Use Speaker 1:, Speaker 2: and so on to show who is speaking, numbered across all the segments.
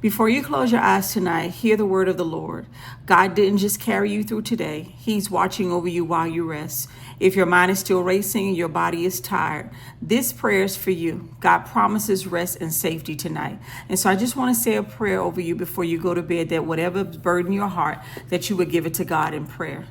Speaker 1: Before you close your eyes tonight, hear the word of the Lord. God didn't just carry you through today. He's watching over you while you rest. If your mind is still racing and your body is tired, this prayer is for you. God promises rest and safety tonight. And so I just want to say a prayer over you before you go to bed, that whatever burden your heart, that you would give it to God in prayer.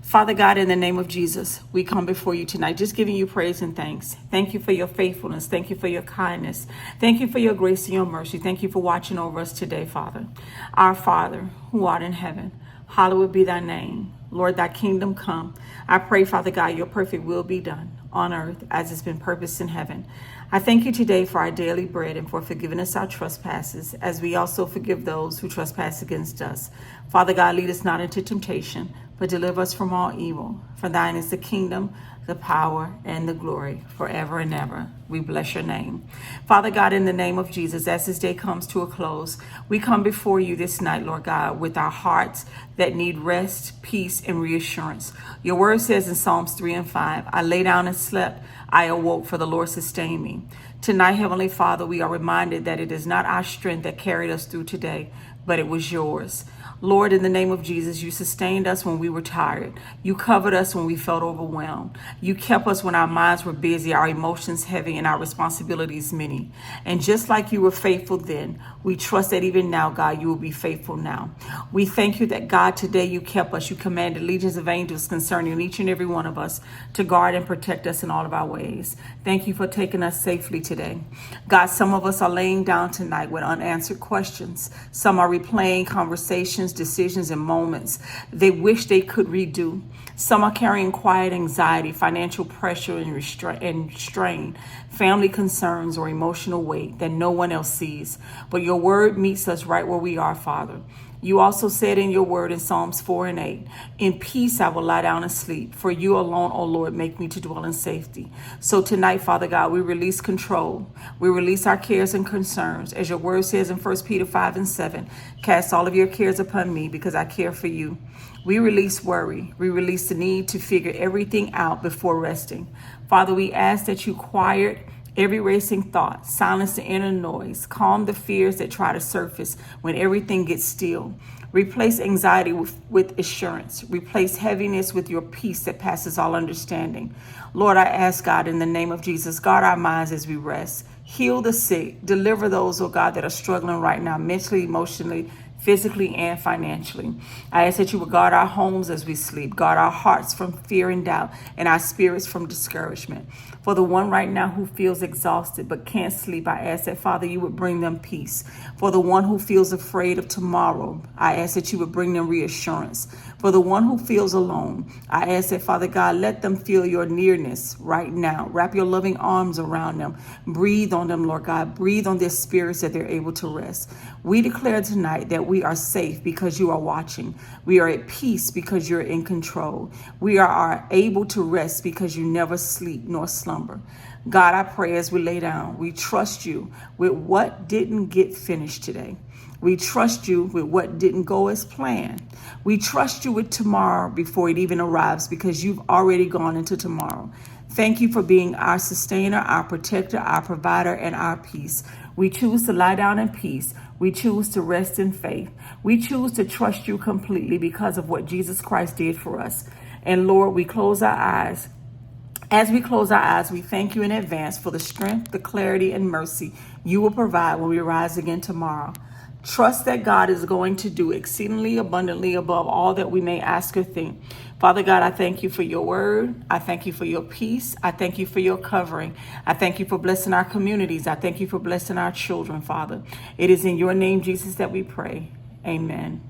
Speaker 1: Father God, in the name of Jesus, we come before you tonight, just giving you praise and thanks. Thank you for your faithfulness. Thank you for your kindness. Thank you for your grace and your mercy. Thank you for watching over us today, Father. Our Father, who art in heaven, hallowed be thy name. Lord, thy kingdom come. I pray, Father God, your perfect will be done on earth as it's been purposed in heaven. I thank you today for our daily bread and for forgiving us our trespasses, as we also forgive those who trespass against us. Father God, lead us not into temptation, but deliver us from all evil. For thine is the kingdom, the power, and the glory, forever and ever. We bless your name. Father God, in the name of Jesus, as this day comes to a close, we come before you this night, Lord God, with our hearts that need rest, peace, and reassurance. Your word says in Psalms 3 and 5, I lay down and slept, I awoke, for the Lord sustained me. Tonight, Heavenly Father, we are reminded that it is not our strength that carried us through today, but it was yours. Lord, in the name of Jesus, you sustained us when we were tired. You covered us when we felt overwhelmed. You kept us when our minds were busy, our emotions heavy, and our responsibilities many. And just like you were faithful then, we trust that even now, God, you will be faithful now. We thank you that, God, today you kept us. You commanded legions of angels concerning each and every one of us to guard and protect us in all of our ways. Thank you for taking us safely today. God, some of us are laying down tonight with unanswered questions. Some are replaying conversations, decisions, and moments they wish they could redo. Some are carrying quiet anxiety, financial pressure, and strain, family concerns, or emotional weight that no one else sees. But your word meets us right where we are, Father. You also said in your word in Psalms 4 and 8, in peace I will lie down and sleep, for you alone, O Lord, make me to dwell in safety. So tonight, Father God, we release control. We release our cares and concerns. As your word says in 1 Peter 5 and 7, cast all of your cares upon me because I care for you. We release worry. We release the need to figure everything out before resting. Father, we ask that you quiet every racing thought, silence the inner noise, calm the fears that try to surface when everything gets still. Replace anxiety with assurance. Replace heaviness with your peace that passes all understanding. Lord, I ask, God, in the name of Jesus, guard our minds as we rest. Heal the sick. Deliver those, oh God, that are struggling right now, mentally, emotionally, physically, and financially. I ask that you would guard our homes as we sleep, guard our hearts from fear and doubt, and our spirits from discouragement. For the one right now who feels exhausted but can't sleep, I ask that, Father, you would bring them peace. For the one who feels afraid of tomorrow, I ask that you would bring them reassurance. For the one who feels alone, I ask that, Father God, let them feel your nearness right now. Wrap your loving arms around them. Breathe on them, Lord God. Breathe on their spirits that they're able to rest. We declare tonight that we are safe because you are watching. We are at peace because you're in control. We are able to rest because you never sleep nor slumber. God, I pray as we lay down, we trust you with what didn't get finished today. We trust you with what didn't go as planned. We trust you with tomorrow before it even arrives because you've already gone into tomorrow. Thank you for being our sustainer, our protector, our provider, and our peace. We choose to lie down in peace. We choose to rest in faith. We choose to trust you completely because of what Jesus Christ did for us. And Lord, we close our eyes. As we close our eyes, we thank you in advance for the strength, the clarity, and mercy you will provide when we rise again tomorrow. Trust that God is going to do exceedingly abundantly above all that we may ask or think. Father God, I thank you for your word. I thank you for your peace. I thank you for your covering. I thank you for blessing our communities. I thank you for blessing our children, Father. It is in your name, Jesus, that we pray. Amen.